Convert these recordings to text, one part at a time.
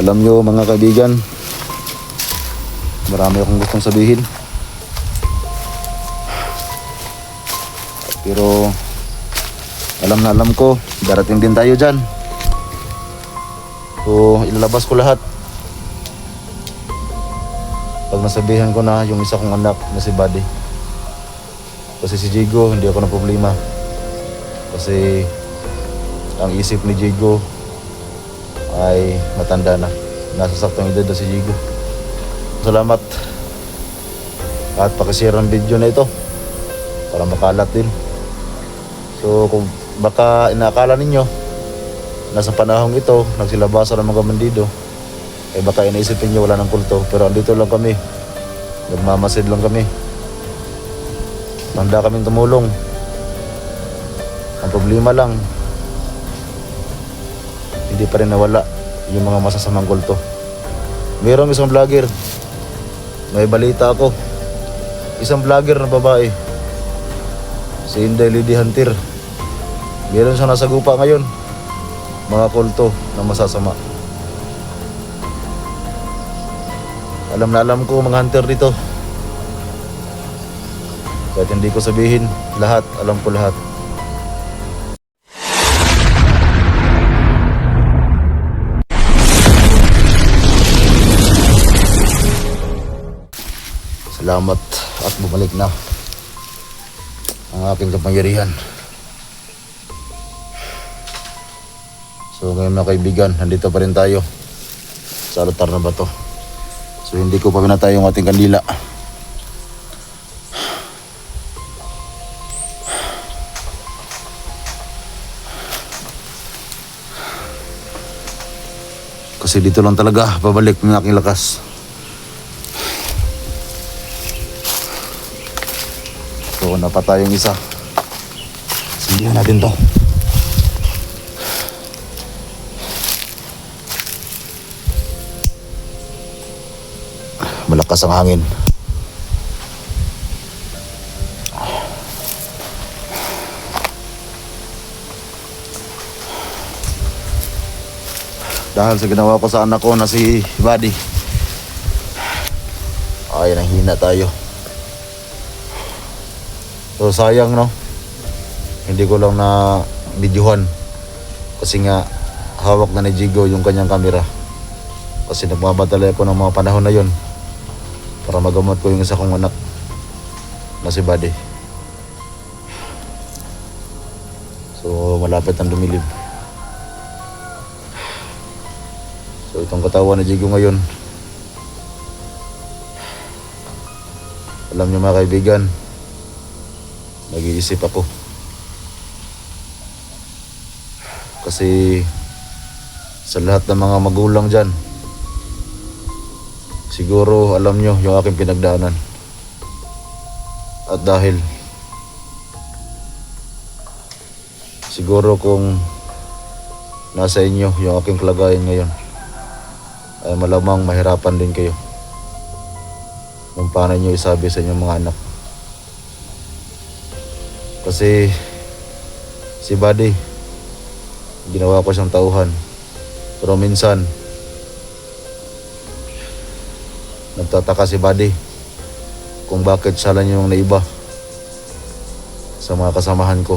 Alam nyo mga kaibigan, marami akong gustong sabihin. Pero alam ko, darating din tayo dyan. So ilalabas ko lahat. Pag nasabihan ko na yung isa kong anak na si Buddy. Kasi si Jigo, hindi ako na problema. Kasi ang isip ni Jigo ay matanda na. Nasa saktong edad na si Jigo. Salamat. At pakishare ang video na ito para makalat din. So kung baka inaakala ninyo nasa panahong ito nagsilabasan ng mga bandido, eh baka iniisipin nyo wala ng kulto. Pero andito lang kami, nagmamasid lang kami, handa kaming tumulong. Ang problema lang, hindi pa rin nawala yung mga masasamang kulto. Mayroong isang vlogger, may balita ako, isang vlogger na babae, si Inday Lady Hunter. Meron siyang nasagupa ngayon, mga kulto na masasama. Alam na alam ko mga hunter dito. Kahit hindi ko sabihin lahat, alam ko lahat. Salamat at bumalik na ang aking kapangyarihan. So ngayon mga kaibigan, nandito pa rin tayo sa altar na bato. So hindi ko pa pinatay yung ating kandila. Kasi dito lang talaga babalik ng aking lakas. So napatay yung isa. Sindihan natin to. Malakas ang hangin. Dahil sa ginawa ko sa anak ko na si Buddy, ay nanghina tayo. So sayang no, hindi ko lang na videohan. Kasi nga hawak na ni Jigo yung kanyang camera. Kasi nagmamadali ako ng mga panahon na yon para magamot ko yung isa kong anak na si Buddy. So malapit ang dumilib. So itong katawan ni Jigo ngayon, alam niyo mga kaibigan, nag-iisip ako. Kasi sa lahat ng mga magulang dyan, siguro alam nyo yung aking pinagdaanan. At dahil siguro kung nasa inyo yung aking kalagayan ngayon, ay malamang mahirapan din kayo kung paano nyo isabi sa inyong mga anak. Kasi si Buddy, ginawa ko siyang tauhan. Pero minsan nagtataka si Buddy kung bakit siya lang yung naiba sa mga kasamahan ko.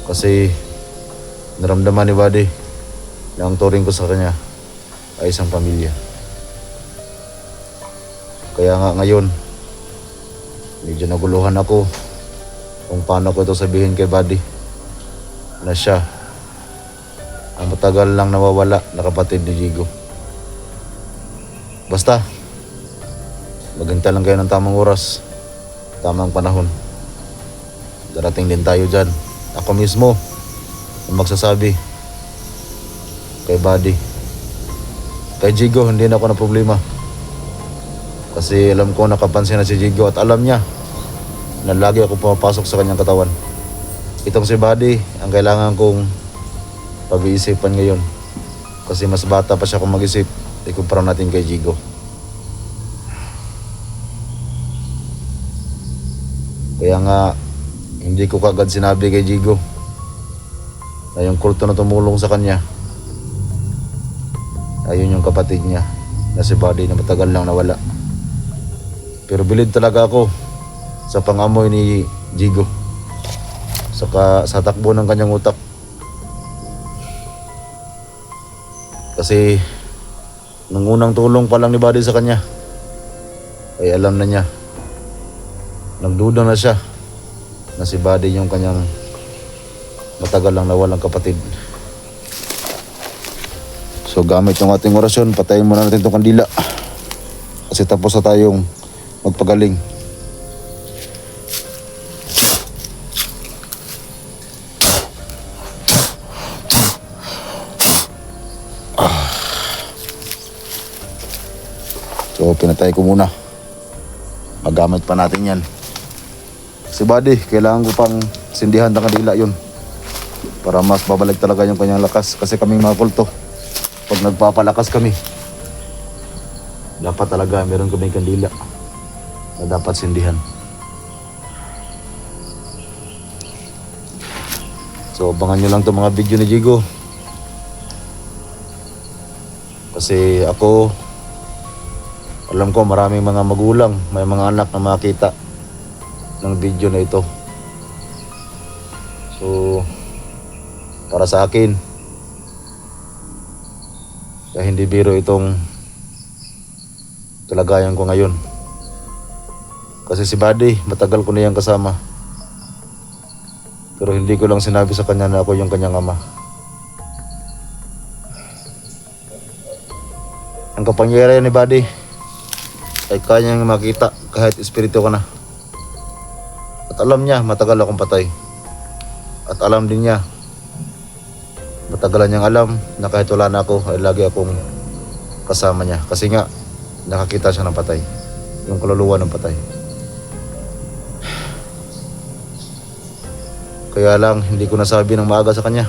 Kasi naramdaman ni Buddy na ang turing ko sa kanya ay isang pamilya. Kaya nga ngayon, medyo naguluhan ako kung paano ko ito sabihin kay Buddy na siya ang matagal lang nawawala na kapatid ni Jigo. Basta maghintay lang kayo ng tamang oras, tamang panahon. Darating din tayo dyan. Ako mismo ang magsasabi kay Buddy. Kay Jigo hindi na ako na problema. Kasi alam ko nakapansin na si Jigo at alam niya na lagi ako pumapasok sa kanyang katawan. Itong si Buddy ang kailangan kong pag-iisipan ngayon. Kasi mas bata pa siya kung mag-isip. Ikumpara natin kay Jigo. Kaya nga hindi ko kagad sinabi kay Jigo na yung kulto na tumulong sa kanya Ayun yung kapatid niya na si Buddy na matagal lang nawala. Pero bilib talaga ako sa pangamoy ni Jigo, saka sa takbo ng kanyang utak. Kasi nung unang tulong pa lang ni Buddy sa kanya ay alam na niya, nagduda na siya na si Buddy yung kanyang matagal lang nawalang kapatid. So gamit yung ating orasyon, patayin muna natin itong kandila kasi tapos na tayong magpagaling. So pinatay ko muna, magamit pa natin yan. Si Buddy, kailangan ko pang sindihan ng kandila yun para mas babalik talaga yung kanyang lakas. Kasi kaming mga kulto, pag nagpapalakas kami, dapat talaga meron kaming kandila na dapat sindihan. So abangan nyo lang itong mga video ni Jigo, kasi ako alam ko maraming mga magulang, may mga anak na makita ng video na ito. So para sa akin, kaya hindi biro itong kalagayan ko ngayon. Kasi si Buddy, matagal ko na yung kasama, pero hindi ko lang sinabi sa kanya na ako yung kanyang ama. Ang kapangyarihan ni Buddy ay kanyang makita kahit espiritu ka na. At alam niya matagal akong patay. At alam din niya, matagalan niyang alam na kahit wala na ako ay lagi akong kasama niya. Kasi nga nakakita siya ng patay, yung kaluluwa ng patay. Kaya lang hindi ko nasabi ng maaga sa kanya,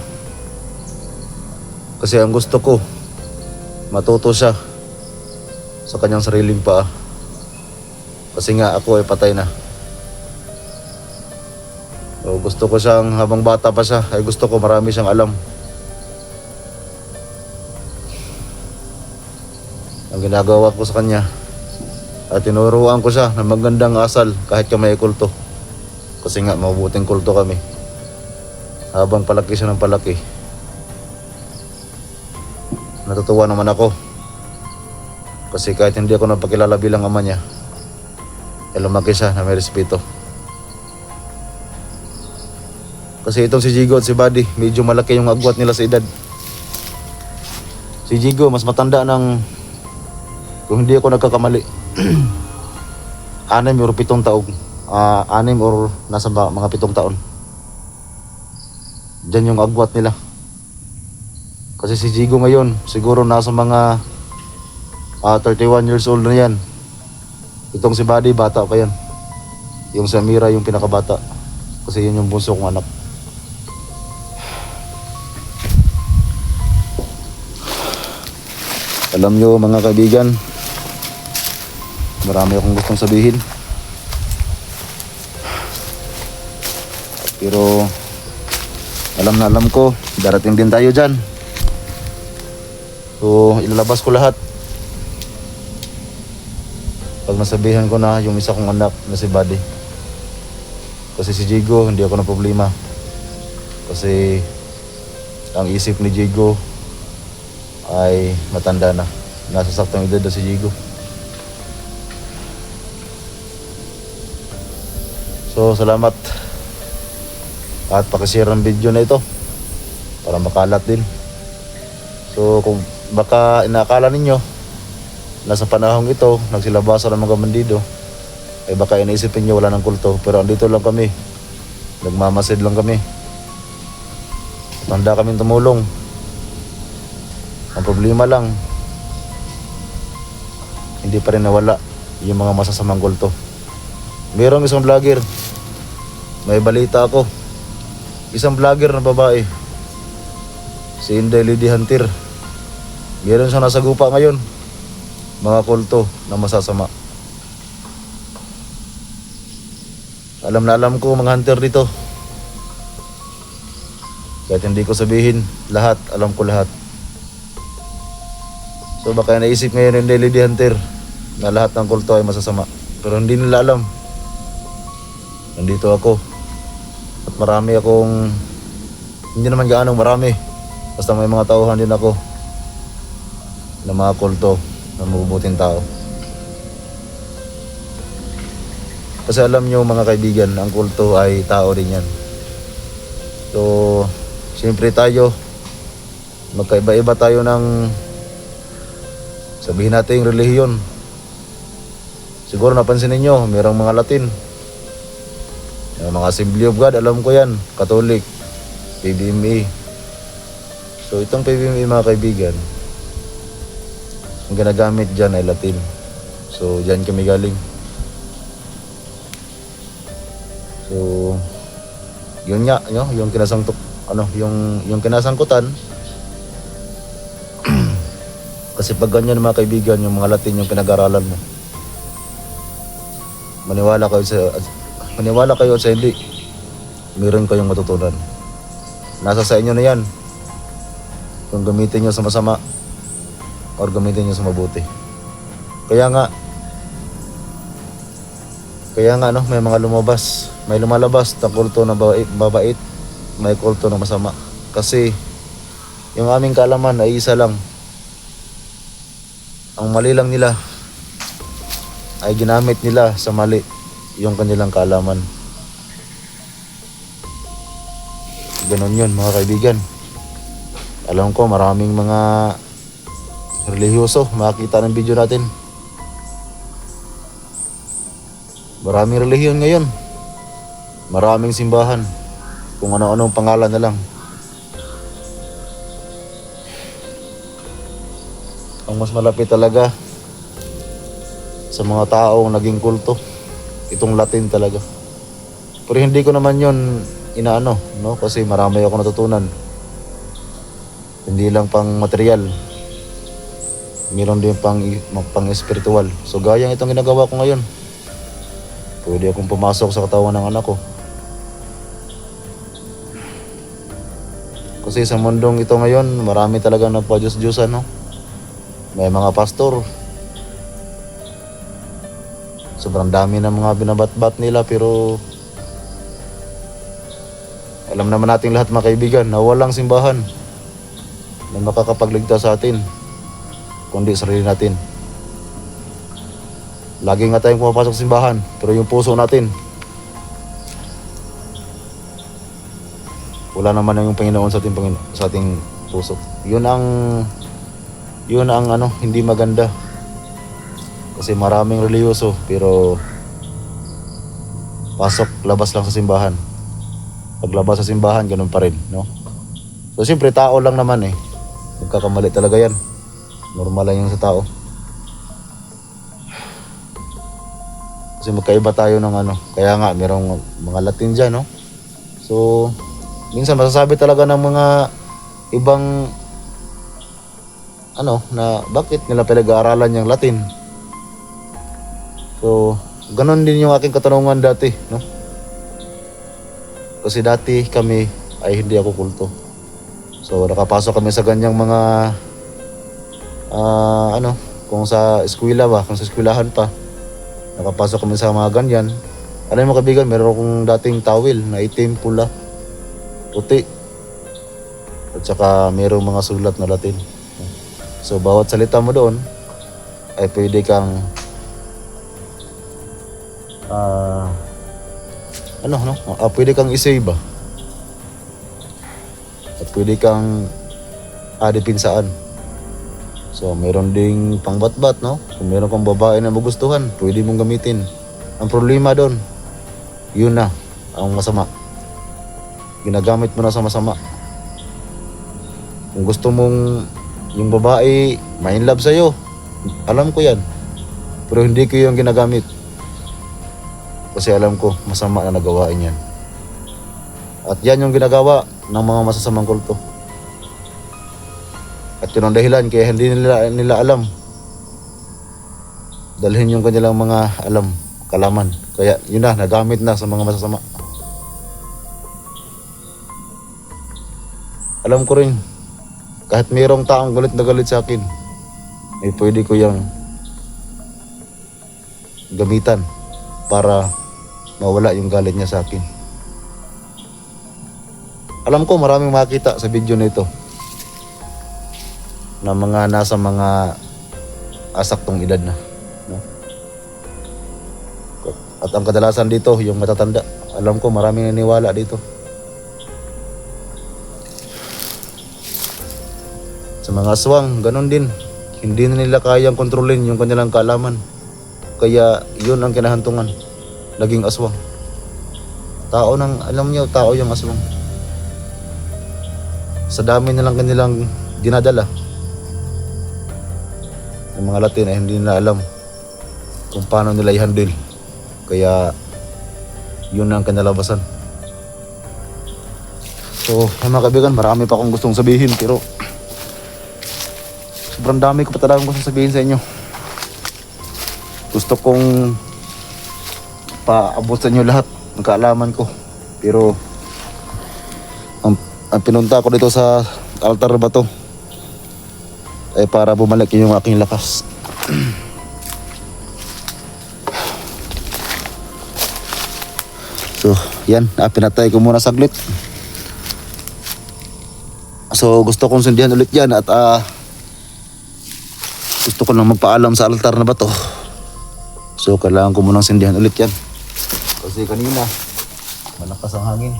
kasi ang gusto ko matuto siya sa kanyang sariling paa. Kasi nga ako ay patay na. So gusto ko siyang habang bata pa siya, ay gusto ko marami siyang alam. Ang ginagawa ko sa kanya at tinuruan ko siya ng magandang asal kahit kami ay kulto. Kasi nga mabuting kulto kami. Habang palaki siya ng palaki, natutuwa naman ako. Kasi kahit hindi ako napakilala bilang ama niya, ay lumaki siya na may respeto. Kasi itong si Jigo at si Buddy, medyo malaki yung agwat nila sa edad. Si Jigo mas matanda ng, kung hindi ako nagkakamali, 6 or 7 taon. 6 or nasa mga 7 taon. Diyan yung agwat nila. Kasi si Jigo ngayon, siguro nasa mga 31 years old na yan. Itong si Buddy, bata pa yan. Yung si Amira, yung pinakabata. Kasi yun yung bunso kong anak. Alam nyo mga kaibigan, marami akong gustong sabihin, pero alam ko darating din tayo dyan. So ilalabas ko lahat pag nasabihan ko na yung isa kong anak na si Buddy. Kasi si Jigo, hindi ako na problema, kasi ang isip ni Jigo ay matanda na. Nasa saktong edad na si Jigo. So salamat at pakishare ang video na ito para makalat din. So kung baka inaakala ninyo na sa panahong ito nagsilabasan ng mga bandido, ay baka iniisipin nyo wala ng kulto, pero andito lang kami, nagmamasid lang kami, handa kaming tumulong. Ang problema lang, hindi pa rin nawala yung mga masasamang kulto. Mayroong isang vlogger, may balita ako, isang vlogger na babae, si Inday Lady Hunter, meron siyang nasagupa ngayon, mga kulto na masasama. Alam na alam ko mga hunter dito, kahit hindi ko sabihin lahat, alam ko lahat. So baka naisip ngayon yung Lady Hunter na lahat ng kulto ay masasama. Pero hindi nila alam. Nandito ako. At marami akong, hindi naman gaano marami. Basta may mga tauhan din ako na mga kulto na mabubuting tao. Kasi alam nyo mga kaibigan, ang kulto ay tao din yan. So, siyempre tayo, magkaiba-iba tayo ng, sabihin natin, relihiyon. Siguro napansin ninyo, mayroong mga Latin, yung mga Assembly of God, alam ko yan, Catholic, PBMA. So itong PBMA mga kaibigan, ang ginagamit dyan ay Latin. So dyan kami galing. So yun nga, yung kinasangtok, yung kinasangkutan. Kasi pag ganyan mga kaibigan, yung mga Latin yung pinag-aralan mo, maniwala kayo sa hindi, meron kayong matutunan. Nasa sa inyo na yan kung gamitin nyo sa masama or gamitin nyo sa mabuti. Kaya nga may mga lumabas, may lumalabas na kulto na babait, may kulto na masama. Kasi yung aming kaalaman ay isa lang. Ang mali lang nila ay ginamit nila sa mali yung kanilang kaalaman. Ganon yun mga kaibigan. Alam ko maraming mga relihiyoso makikita ng video natin. Maraming relihiyon ngayon. Maraming simbahan. Kung ano-anong pangalan na lang. Ang mas malapit talaga sa mga taong naging kulto, itong Latin talaga. Pero hindi ko naman yun inaano, no? Kasi marami ako natutunan. Hindi lang pang material, meron din pang spiritual. So gaya itong ginagawa ko ngayon, pwede akong pumasok sa katawan ng anak ko. Kasi sa mundong ito ngayon, marami talaga nagpa-Diyos-Diyosan, no? May mga pastor, sobrang dami ng mga binabat-bat nila, pero alam naman natin lahat mga kaibigan na walang simbahan na makakapagligtas sa atin kundi sarili natin. Lagi nga tayong pumapasok sa simbahan, pero yung puso natin, wala naman yung Panginoon sa ating puso. Yun ang hindi maganda. Kasi maraming reliyoso pero pasok, labas lang sa simbahan. Paglabas sa simbahan, ganun pa rin, no? So siyempre tao lang naman magkakamali talaga yan. Normal lang yan sa tao. Kasi magkaiba tayo ng kaya nga merong mga Latin dyan, no? So minsan masasabi talaga ng mga ibang na bakit nila pinag-aaralan yung Latin. So, ganun din yung aking katanungan dati, no? Kasi dati kami ay hindi ako kulto. So, nakapasok kami sa ganyang mga kung sa eskwela ba, kung sa eskwelahan pa, nakapasok kami sa mga ganyan. Alam mo kaibigan, meron akong dating towel na itim, pula, puti. At saka merong mga sulat na Latin. So, bawat salita mo doon ay pwede kang pwede kang i-save ba? At pwede kang adipinsaan. So, meron ding pangbatbat, no? Kung meron kang babae na magustuhan, pwede mong gamitin. Ang problema doon, yun na, ang masama. Ginagamit mo na sa masama. Kung gusto mong yung babae may in love sa'yo, alam ko yan. Pero hindi ko yung ginagamit. Kasi alam ko, masama na nagawain yan. At yan yung ginagawa ng mga masasamang kulto. At yun ang dahilan kaya hindi nila alam. Dalhin yung kanilang mga kalaman. Kaya yun na, nagamit na sa mga masasama. Alam ko rin, kahit mayroong taong galit na galit sa akin, ay pwede ko yung gamitan para mawala yung galit niya sa akin. Alam ko maraming makita sa video nito na mga nasa mga asaktong edad na, no? At ang kadalasan dito yung matatanda. Alam ko maraming naniwala dito. Sa mga aswang, ganun din. Hindi na nila kayang kontrolin yung kanilang kaalaman. Kaya yun ang kinahantungan. Naging aswang. Tao nang, alam niyo, tao yung aswang. Sa dami na lang kanilang dinadala. Yung mga Latin ay hindi nila alam kung paano nila i-handle. Kaya yun ang kanalabasan. So, mga kaibigan, marami pa akong gustong sabihin pero sobrang dami ko pa talagang gustong sabihin sa inyo. Gusto kong paabot sa inyo lahat ng kaalaman ko. Pero ang pinunta ko dito sa altar ba to ay para bumalik yung aking lakas. So, yan. Pinatay ko muna saglit. So, gusto kong sundihan ulit yan at gusto ko lang magpaalam sa altar na ba to. So, kailangan ko munang sindihan ulit yan. Kasi kanina, malakas ang hangin.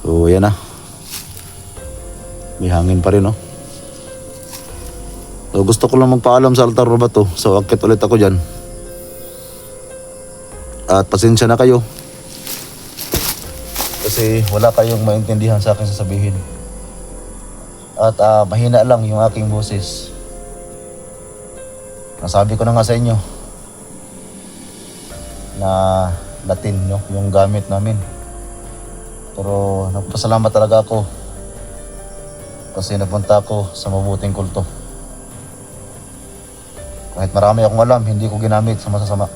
So, yan na. May hangin pa rin, no? So, gusto ko lang magpaalam sa altar na ba to. So, akit ulit ako dyan. At pasensya na kayo. Kasi wala kayong maintindihan sa akin sasabihin. At mahina lang yung aking boses. Nasabi ko na nga sa inyo na Latin, no? Yung gamit namin. Pero nagpasalamat talaga ako kasi napunta ako sa mabuting kulto. Kahit marami akong alam, hindi ko ginamit sa masasama.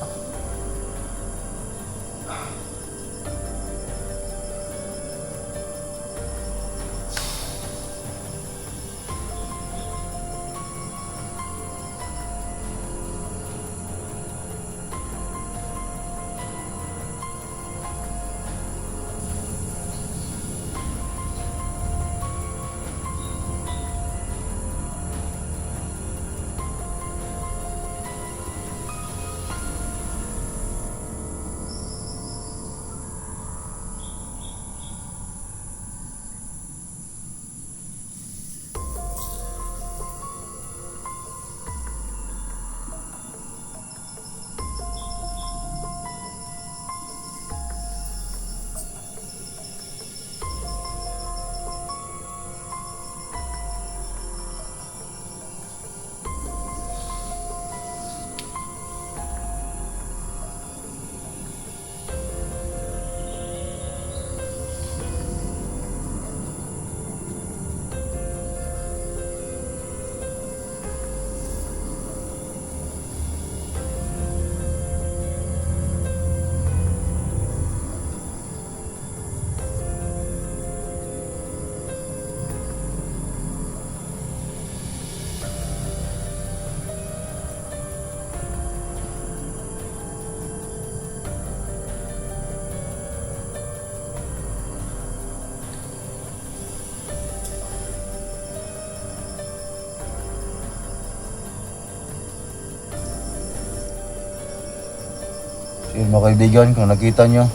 Yun mga kaibigan, kung nakita nyo,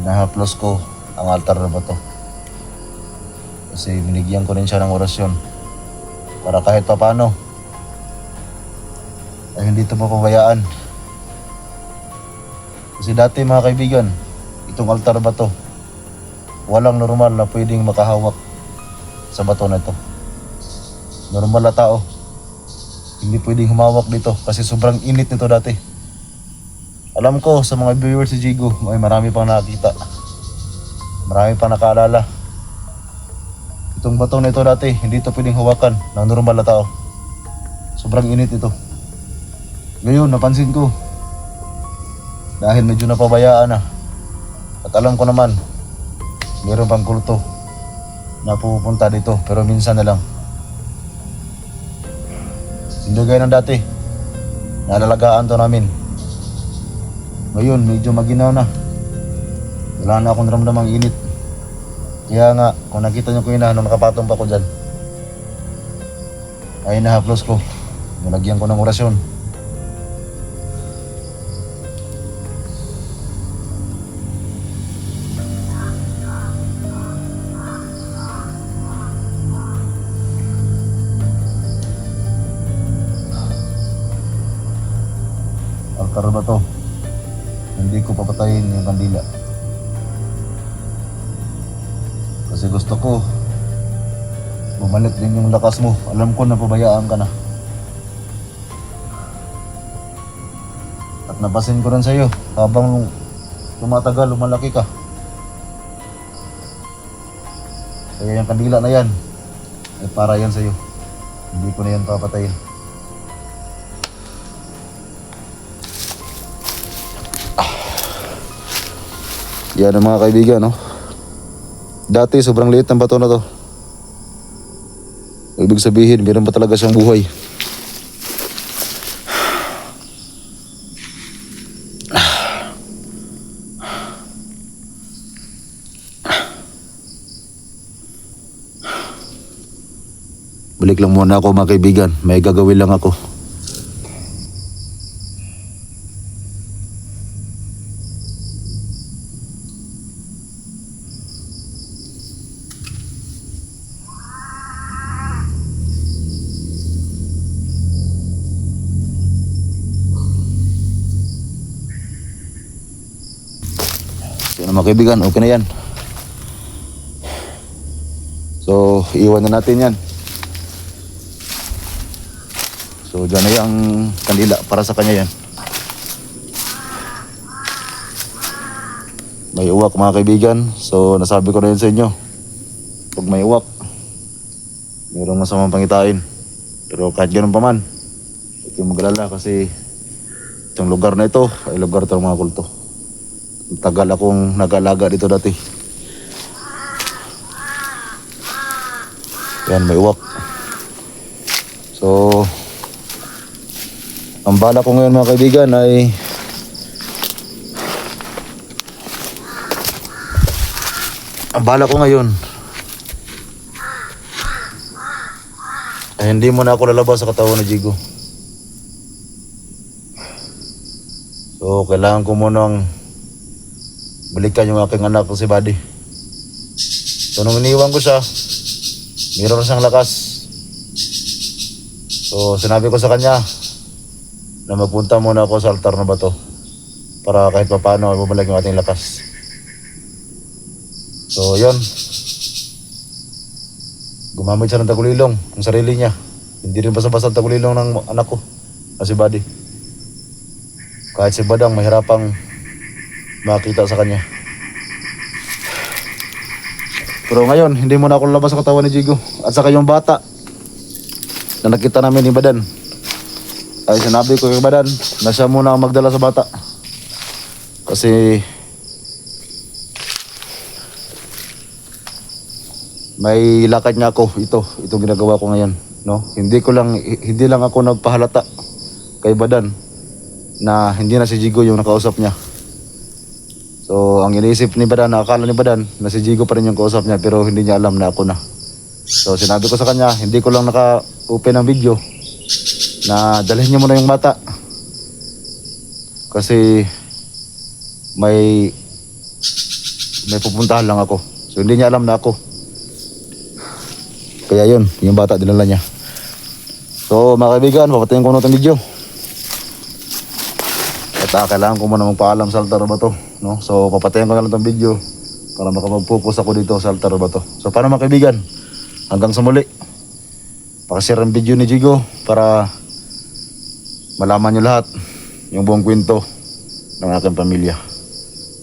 pinahaplos ko ang altar na bato. Kasi binigyan ko rin siya ng orasyon para kahit pa paano ay hindi ito mapabayaan. Kasi dati mga kaibigan, itong altar na bato, walang normal na pwedeng makahawak sa bato na ito. Normal na tao, hindi pwedeng humawak dito kasi sobrang init nito dati. Alam ko sa mga viewers si Jigo ay marami pang nakakita. Marami pang nakaalala. Itong bato na ito dati, hindi ito pwedeng hawakan ng normal na tao. sobrang init ito. Ngayon, napansin ko, dahil medyo napabayaan na, at alam ko naman, meron pang kulto na pupunta dito, pero minsan na lang. Hindi gaya ng dati, nalalagaan to namin. Ngayon, medyo maginaw na. Wala na akong ramdamang init. Kaya nga, kung nakita nyo ko yun na, nung nakapatong pa ko dyan, ay nahaplos ko. Nilagyan ko ng orasyon. Altar ba to? Hindi ko papatayin yung kandila. Kasi gusto ko bumalik din yung lakas mo. Alam ko na pabayaan ka na. At napasin ko rin sa'yo habang tumatagal, lumalaki ka. Kaya yung kandila na yan ay para yan sa'yo. Hindi ko na yan papatayin. Yan ang mga kaibigan, no? Dati sobrang liit ng bato na to. Ibig sabihin, meron pa talaga siyang buhay. Balik lang muna ako mga kaibigan. May gagawin lang ako. Yan mga kaibigan, okay na yan. So, iwan na natin yan. So, dyan na yung kandila para sa kanya yan. May uwak mga kaibigan. So, nasabi ko na yun sa inyo. Pag may uwak, mayroong masamang pangitain. Pero kahit ganun pa man, huwag kayong mag-alala kasi itong lugar na ito ay lugar ng mga kulto. Tagal akong nag-alaga dito dati. Yan, may uwak. So, ang bala ko ngayon mga kaibigan ay hindi mo na ako lalabas sa katawan ni Jigo. So, kailangan ko munang balikan yung aking anak ko si Buddy. So nung iniwan ko siya, mayroon siyang lakas. So sinabi ko sa kanya na magpunta muna ako sa altar na bato para kahit paano ay bumalik yung ating lakas. So yun, gumamit siya ng tagulilong ng sarili niya. Hindi rin basta-basta tagulilong ng anak ko na si Buddy. Kahit si Badang mahirapang makita sa kanya. Pero ngayon, hindi mo na ako labas sa katawan ni Jigo. At saka yung bata na nakita namin ni Badan, ay sinabi ko kay Badan na siya muna ang magdala sa bata. Kasi may lakad niya ako. Ito ginagawa ko ngayon, no? Hindi lang ako nagpahalata kay Badan na hindi na si Jigo yung nakausap niya. So, ang iniisip ni Badan, akala ni Badan na si Jigo pa rin yung kausap niya, pero hindi niya alam na ako na. So, sinabi ko sa kanya, hindi ko lang naka-open ang video na dalhin niyo muna yung bata. Kasi may pupuntahan lang ako. So, hindi niya alam na ako. Kaya yun, yung bata dinala niya. So, mga kaibigan, papatayin ko na itong video. At kailangan ko muna magpaalam sa altar ba to, no? So papatayin ko na lang itong video para makapag-focus ako dito sa altar ba to. So paano mga kaibigan, hanggang sa muli, pakishare ang video ni Jigo para malaman nyo lahat yung buong kwento ng aking pamilya.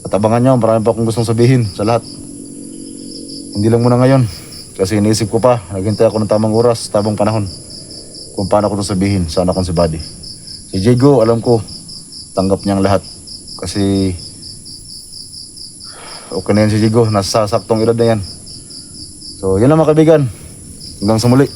At abangan nyo, marami pa akong gustong sabihin sa lahat. Hindi lang muna ngayon kasi iniisip ko pa, naghintay ako ng tamang oras, tamang panahon kung paano ko to sabihin sa anak kong si Buddy. Si Jigo, alam ko, tanggap niyang lahat. Kasi, okay na yan si Jigo, nasa saktong edad na yan. So, yun lang mga kaibigan. Hanggang sa muli.